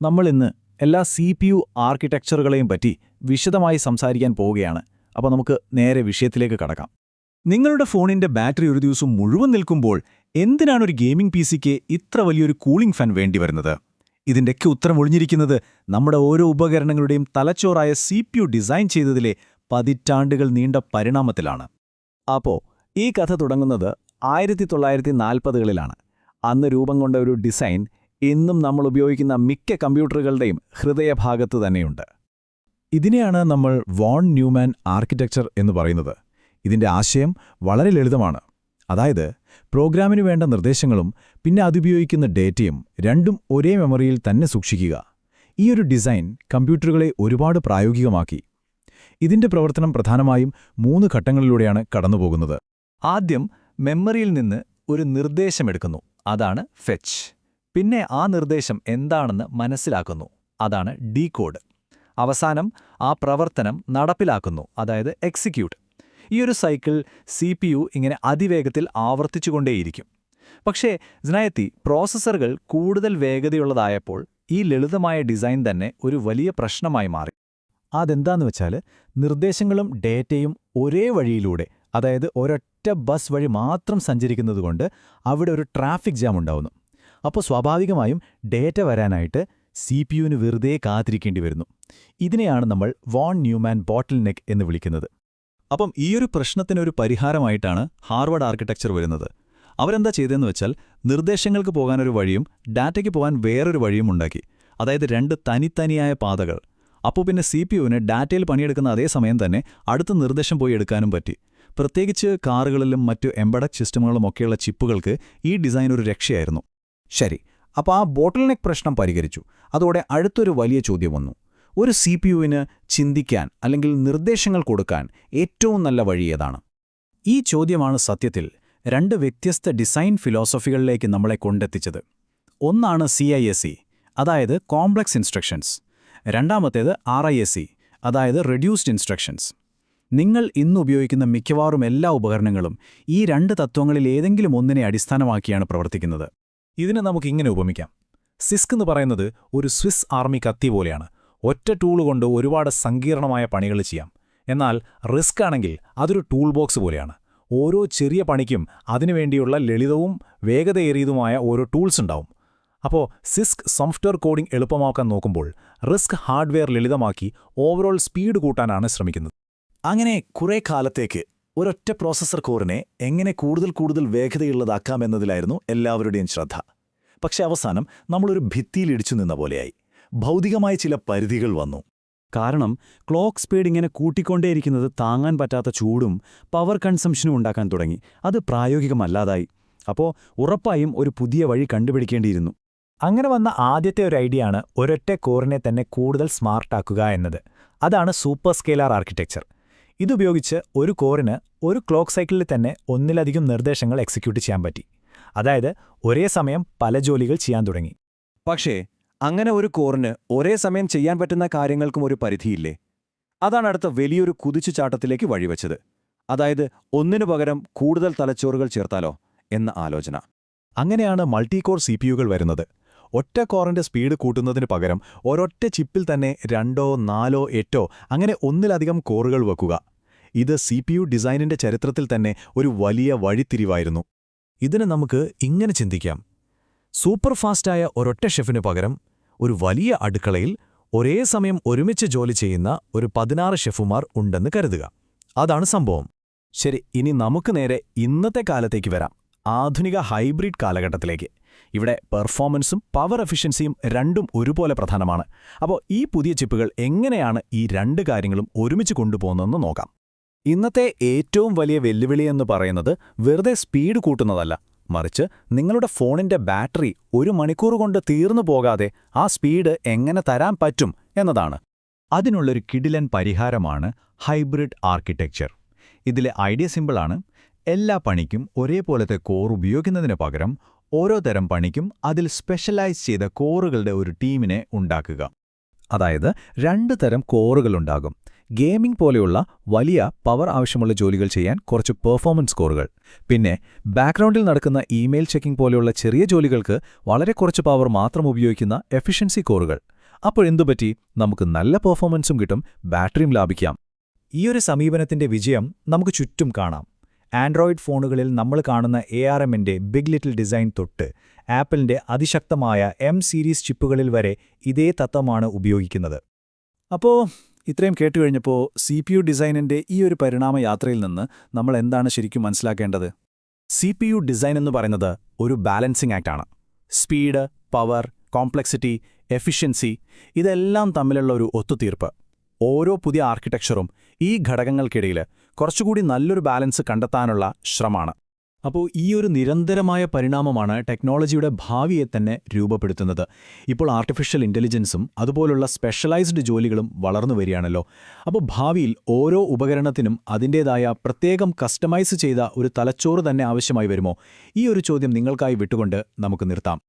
നമ്മളിന്ന് എല്ലാ CPU ആർക്കിടെക്ചറുകളെയും പറ്റി വിശദമായി സംസാരിക്കാൻ പോവുകയാണ്. അപ്പോൾ നമുക്ക് നേരെ വിഷയത്തിലേക്ക് കടക്കാം. നിങ്ങളുടെ ഫോണിന്റെ ബാറ്ററി ഒരു ദിവസം മുഴുവൻ നിൽക്കുമ്പോൾ എന്തിനാണ് ഒരു ഗെയിമിംഗ് PCക്ക് ഇത്ര വലിയൊരു കൂളിംഗ് ഫാൻ വേണ്ടിവരുന്നത്? ഇതിൻ്റെയൊക്കെ ഉത്തരം ഒളിഞ്ഞിരിക്കുന്നത് നമ്മുടെ ഓരോ ഉപകരണങ്ങളുടെയും തലച്ചോറായ CPU ഡിസൈൻ ചെയ്തതിലെ പതിറ്റാണ്ടുകൾ നീണ്ട പരിണാമത്തിലാണ്. അപ്പോൾ ഈ കഥ തുടങ്ങുന്നത് 1940കളിലാണ്. അന്ന് രൂപം കൊണ്ട ഒരു ഡിസൈൻ ഇന്നും നമ്മൾ ഉപയോഗിക്കുന്ന മിക്ക കമ്പ്യൂട്ടറുകളുടെയും ഹൃദയഭാഗത്ത് തന്നെയുണ്ട്. ഇതിനെയാണ് നമ്മൾ വോൺ ന്യൂമാൻ ആർക്കിടെക്ചർ എന്ന് പറയുന്നത്. ഇതിന്റെ ആശയം വളരെ ലളിതമാണ്. അതായത് പ്രോഗ്രാമിനു വേണ്ട നിർദ്ദേശങ്ങളും പിന്നെ അതുപയോഗിക്കുന്ന ഡേറ്റയും രണ്ടും ഒരേ മെമ്മറിയിൽ തന്നെ സൂക്ഷിക്കുക. ഈയൊരു ഡിസൈൻ കമ്പ്യൂട്ടറുകളെ ഒരുപാട് പ്രായോഗികമാക്കി. ഇതിന്റെ പ്രവർത്തനം പ്രധാനമായും 3 ഘട്ടങ്ങളിലൂടെയാണ് കടന്നുപോകുന്നത്. ആദ്യം മെമ്മറിയിൽ നിന്ന് ഒരു നിർദ്ദേശമെടുക്കുന്നു, അതാണ് ഫെച്ച്. പിന്നെ ആ നിർദ്ദേശം എന്താണെന്ന് മനസ്സിലാക്കുന്നു, അതാണ് ഡീകോഡ്. അവസാനം ആ പ്രവർത്തനം നടപ്പിലാക്കുന്നു, അതായത് എക്സിക്യൂട്ട്. ഈയൊരു സൈക്കിൾ CPU ഇങ്ങനെ അതിവേഗത്തിൽ ആവർത്തിച്ചുകൊണ്ടേയിരിക്കും. പക്ഷേ ജനായത്തി പ്രോസസ്സറുകൾ കൂടുതൽ വേഗതയുള്ളതായപ്പോൾ ഈ ലളിതമായ ഡിസൈൻ തന്നെ ഒരു വലിയ പ്രശ്നമായി മാറി. അതെന്താന്ന് വെച്ചാൽ നിർദ്ദേശങ്ങളും ഡേറ്റയും ഒരേ വഴിയിലൂടെ, അതായത് ഒരൊറ്റ ബസ് വഴി മാത്രം സഞ്ചരിക്കുന്നതുകൊണ്ട് അവിടെ ഒരു ട്രാഫിക് ജാം ഉണ്ടാവുന്നു. അപ്പോൾ സ്വാഭാവികമായും ഡേറ്റ വരാനായിട്ട് CPUവിന് വെറുതെ കാത്തിരിക്കേണ്ടി വരുന്നു. ഇതിനെയാണ് നമ്മൾ വോൺ ന്യൂമാൻ ബോട്ടിൽ നെക്ക് എന്ന് വിളിക്കുന്നത്. അപ്പം ഈയൊരു പ്രശ്നത്തിനൊരു പരിഹാരമായിട്ടാണ് ഹാർവാർഡ് ആർക്കിടെക്ചർ വരുന്നത്. അവരെന്താ ചെയ്തതെന്ന് വെച്ചാൽ നിർദ്ദേശങ്ങൾക്ക് പോകാനൊരു വഴിയും ഡാറ്റയ്ക്ക് പോകാൻ വേറൊരു വഴിയും ഉണ്ടാക്കി. അതായത് 2 തനിത്തനിയായ പാതകൾ. അപ്പോൾ പിന്നെ CPUവിന് ഡാറ്റയിൽ പണിയെടുക്കുന്ന അതേ സമയം തന്നെ അടുത്ത നിർദ്ദേശം പോയി എടുക്കാനും പറ്റി. പ്രത്യേകിച്ച് കാറുകളിലും മറ്റു എംബഡഡ് സിസ്റ്റമുകളുമൊക്കെയുള്ള ചിപ്പുകൾക്ക് ഈ ഡിസൈൻ ഒരു രക്ഷയായിരുന്നു. ശരി, അപ്പോൾ ആ ബോട്ടിൽ നെക്ക് പ്രശ്നം പരിഹരിച്ചു. അതോടെ അടുത്തൊരു വലിയ ചോദ്യം വന്നു. ഒരു CPUവിന് ചിന്തിക്കാൻ അല്ലെങ്കിൽ നിർദ്ദേശങ്ങൾ കൊടുക്കാൻ ഏറ്റവും നല്ല വഴി ഏതാണ്? ഈ ചോദ്യമാണ് സത്യത്തിൽ 2 വ്യത്യസ്ത ഡിസൈൻ ഫിലോസഫികളിലേക്ക് നമ്മളെ കൊണ്ടെത്തിച്ചത്. ഒന്നാണ് CISC, അതായത് കോംപ്ലക്സ് ഇൻസ്ട്രക്ഷൻസ്. രണ്ടാമത്തേത് RISC, അതായത് റെഡ്യൂസ്ഡ് ഇൻസ്ട്രക്ഷൻസ്. നിങ്ങൾ ഇന്ന് ഉപയോഗിക്കുന്ന മിക്കവാറും എല്ലാ ഉപകരണങ്ങളും ഈ 2 തത്വങ്ങളിൽ ഏതെങ്കിലും ഒന്നിനെ അടിസ്ഥാനമാക്കിയാണ് പ്രവർത്തിക്കുന്നത്. ഇതിനെ നമുക്കിങ്ങനെ ഉപമിക്കാം. സിസ്ക് എന്ന് പറയുന്നത് ഒരു സ്വിസ് ആർമി കത്തി പോലെയാണ്. ഒറ്റ ടൂൾ കൊണ്ട് ഒരുപാട് സങ്കീർണമായ പണികൾ ചെയ്യാം. എന്നാൽ റിസ്ക് ആണെങ്കിൽ അതൊരു ടൂൾ ബോക്സ് പോലെയാണ്. ഓരോ ചെറിയ പണിക്കും അതിനുവേണ്ടിയുള്ള ലളിതവും വേഗതയേറിയതുമായ ഓരോ ടൂൾസ് ഉണ്ടാവും. അപ്പോൾ സിസ്ക് സോഫ്റ്റ്വെയർ കോഡിംഗ് എളുപ്പമാക്കാൻ നോക്കുമ്പോൾ റിസ്ക് ഹാർഡ്വെയർ ലളിതമാക്കി ഓവറോൾ സ്പീഡ് കൂട്ടാനാണ് ശ്രമിക്കുന്നത്. അങ്ങനെ കുറേ കാലത്തേക്ക് ഒരൊറ്റ പ്രോസസ്സർ കോറിനെ എങ്ങനെ കൂടുതൽ വേഗതയുള്ളതാക്കാമെന്നതിലായിരുന്നു എല്ലാവരുടെയും ശ്രദ്ധ. പക്ഷെ അവസാനം നമ്മളൊരു ഭിത്തിയിലിടിച്ചു നിന്ന പോലെയായി. ഭൗതികമായ ചില പരിധികൾ വന്നു. കാരണം ക്ലോക്ക് സ്പീഡ് ഇങ്ങനെ കൂട്ടിക്കൊണ്ടേയിരിക്കുന്നത് താങ്ങാൻ പറ്റാത്ത ചൂടും പവർ കൺസംഷനും ഉണ്ടാക്കാൻ തുടങ്ങി. അത് പ്രായോഗികമല്ലാതായി. അപ്പോൾ ഉറപ്പായും ഒരു പുതിയ വഴി കണ്ടുപിടിക്കേണ്ടിയിരുന്നു. അങ്ങനെ വന്ന ആദ്യത്തെ ഒരു ഐഡിയയാണ് ഒരൊറ്റ കോറിനെ തന്നെ കൂടുതൽ സ്മാർട്ടാക്കുക എന്നത്. അതാണ് സൂപ്പർ സ്കെയിലർ ആർക്കിടെക്ചർ. ഇതുപയോഗിച്ച് ഒരു കോറിന് ഒരു ക്ലോക്ക് സൈക്കിളിൽ തന്നെ ഒന്നിലധികം നിർദ്ദേശങ്ങൾ എക്സിക്യൂട്ട് ചെയ്യാൻ പറ്റി. അതായത് ഒരേ സമയം പല ജോലികൾ ചെയ്യാൻ തുടങ്ങി. പക്ഷേ അങ്ങനെ ഒരു കോറിന് ഒരേ സമയം ചെയ്യാൻ പറ്റുന്ന കാര്യങ്ങൾക്കും ഒരു പരിധിയില്ലേ? അതാണ് അടുത്ത വലിയൊരു കുതിച്ചുചാട്ടത്തിലേക്ക് വഴിവെച്ചത്. അതായത് ഒന്നിനു പകരം കൂടുതൽ തലച്ചോറുകൾ ചേർത്താലോ എന്ന ആലോചന. അങ്ങനെയാണ് മൾട്ടികോർ CPUകൾ വരുന്നത്. ഒറ്റ കോറിന്റെ സ്പീഡ് കൂട്ടുന്നതിന് പകരം ഒരൊറ്റ ചിപ്പിൽ തന്നെ 2, 4, 8 അങ്ങനെ ഒന്നിലധികം കോറുകൾ വെക്കുക. ഇത് CPU ഡിസൈനിന്റെ ചരിത്രത്തിൽ തന്നെ ഒരു വലിയ വഴിത്തിരിവായിരുന്നു. ഇതിന് നമുക്ക് ഇങ്ങനെ ചിന്തിക്കാം. സൂപ്പർ ഫാസ്റ്റായ ഒരൊറ്റ ഷെഫിനു പകരം ഒരു വലിയ അടുക്കളയിൽ ഒരേ സമയം ഒരുമിച്ച് ജോലി ചെയ്യുന്ന ഒരു 16 ഷെഫുമാർ ഉണ്ടെന്ന് കരുതുക. അതാണ് സംഭവം. ശരി, ഇനി നമുക്ക് നേരെ ഇന്നത്തെ കാലത്തേക്ക് വരാം. ആധുനിക ഹൈബ്രിഡ് കാലഘട്ടത്തിലേക്ക്. ഇവിടെ പെർഫോമൻസും പവർ എഫിഷ്യൻസിയും രണ്ടും ഒരുപോലെ പ്രധാനമാണ്. അപ്പോൾ ഈ പുതിയ ചിപ്പുകൾ എങ്ങനെയാണ് ഈ 2 കാര്യങ്ങളും ഒരുമിച്ച് കൊണ്ടുപോകുന്നതെന്ന് നോക്കാം. ഇന്നത്തെ ഏറ്റവും വലിയ വെല്ലുവിളിയെന്ന് പറയുന്നത് വെറുതെ സ്പീഡ് കൂട്ടുന്നതല്ല, മറിച്ച് നിങ്ങളുടെ ഫോണിന്റെ ബാറ്ററി 1 മണിക്കൂർ കൊണ്ട് തീർന്നു പോകാതെ ആ സ്പീഡ് എങ്ങനെ തരാൻ പറ്റും എന്നതാണ്. അതിനുള്ളൊരു കിടിലൻ പരിഹാരമാണ് ഹൈബ്രിഡ് ആർക്കിടെക്ചർ. ഇതിലെ ഐഡിയ സിമ്പിളാണ്. എല്ലാ പണിക്കും ഒരേപോലത്തെ കോർ ഉപയോഗിക്കുന്നതിന് പകരം ഓരോ തരം പണിക്കും അതിൽ സ്പെഷ്യലൈസ് ചെയ്ത കോറുകളുടെ ഒരു ടീമിനെ ഉണ്ടാക്കുക. അതായത് 2 തരം കോറുകളുണ്ടാകും. ഗെയിമിംഗ് പോലെയുള്ള വലിയ പവർ ആവശ്യമുള്ള ജോലികൾ ചെയ്യാൻ കുറച്ച് പെർഫോമൻസ് സ്കോറുകൾ. പിന്നെ ബാക്ക്ഗ്രൗണ്ടിൽ നടക്കുന്ന ഇമെയിൽ ചെക്കിംഗ് പോലെയുള്ള ചെറിയ ജോലികൾക്ക് വളരെ കുറച്ച് പവർ മാത്രം ഉപയോഗിക്കുന്ന എഫിഷ്യൻസി സ്കോറുകൾ. അപ്പോഴെന്തുപറ്റി? നമുക്ക് നല്ല പെർഫോമൻസും കിട്ടും, ബാറ്ററിയും ലാഭിക്കാം. ഈയൊരു സമീപനത്തിന്റെ വിജയം നമുക്ക് ചുറ്റും കാണാം. ആൻഡ്രോയിഡ് ഫോണുകളിൽ നമ്മൾ കാണുന്ന ARMന്റെ ബിഗ് ലിറ്റിൽ ഡിസൈൻ തൊട്ട് ആപ്പിളിന്റെ അതിശക്തമായ M സീരീസ് ചിപ്പുകളിൽ വരെ ഇതേ തത്വമാണ് ഉപയോഗിക്കുന്നത്. അപ്പോൾ ഇത്രയും കേട്ടുകഴിഞ്ഞപ്പോൾ CPU ഡിസൈനിന്റെ ഈ ഒരു പരിണാമയാത്രയിൽ നിന്ന് നമ്മൾ എന്താണ് ശരിക്കും മനസ്സിലാക്കേണ്ടത്? CPU ഡിസൈൻ എന്ന് പറയുന്നത് ഒരു ബാലൻസിംഗ് ആക്ടാണ്. സ്പീഡ്, പവർ, കോംപ്ലക്സിറ്റി, എഫിഷ്യൻസി ഇതെല്ലാം തമ്മിലുള്ള ഒരു ഒത്തുതീർപ്പ്. ഓരോ പുതിയ ആർക്കിടെക്ചറും ഈ ഘടകങ്ങൾക്കിടയിൽ കുറച്ചുകൂടി നല്ലൊരു ബാലൻസ് കണ്ടെത്താനുള്ള ശ്രമമാണ്. അപ്പോൾ ഈ ഒരു നിരന്തരമായ പരിണാമമാണ് ടെക്നോളജിയുടെ ഭാവിയെ തന്നെ രൂപപ്പെടുത്തുന്നത്. ഇപ്പോൾ ആർട്ടിഫിഷ്യൽ ഇൻ്റലിജൻസും അതുപോലുള്ള സ്പെഷ്യലൈസ്ഡ് ജോലികളും വളർന്നു വരികയാണല്ലോ. അപ്പോൾ ഭാവിയിൽ ഓരോ ഉപകരണത്തിനും അതിൻ്റേതായ പ്രത്യേകം കസ്റ്റമൈസ് ചെയ്ത ഒരു തലച്ചോറ് തന്നെ ആവശ്യമായി വരുമോ? ഈ ഒരു ചോദ്യം നിങ്ങൾക്കായി വിട്ടുകൊണ്ട് നമുക്ക് നിർത്താം.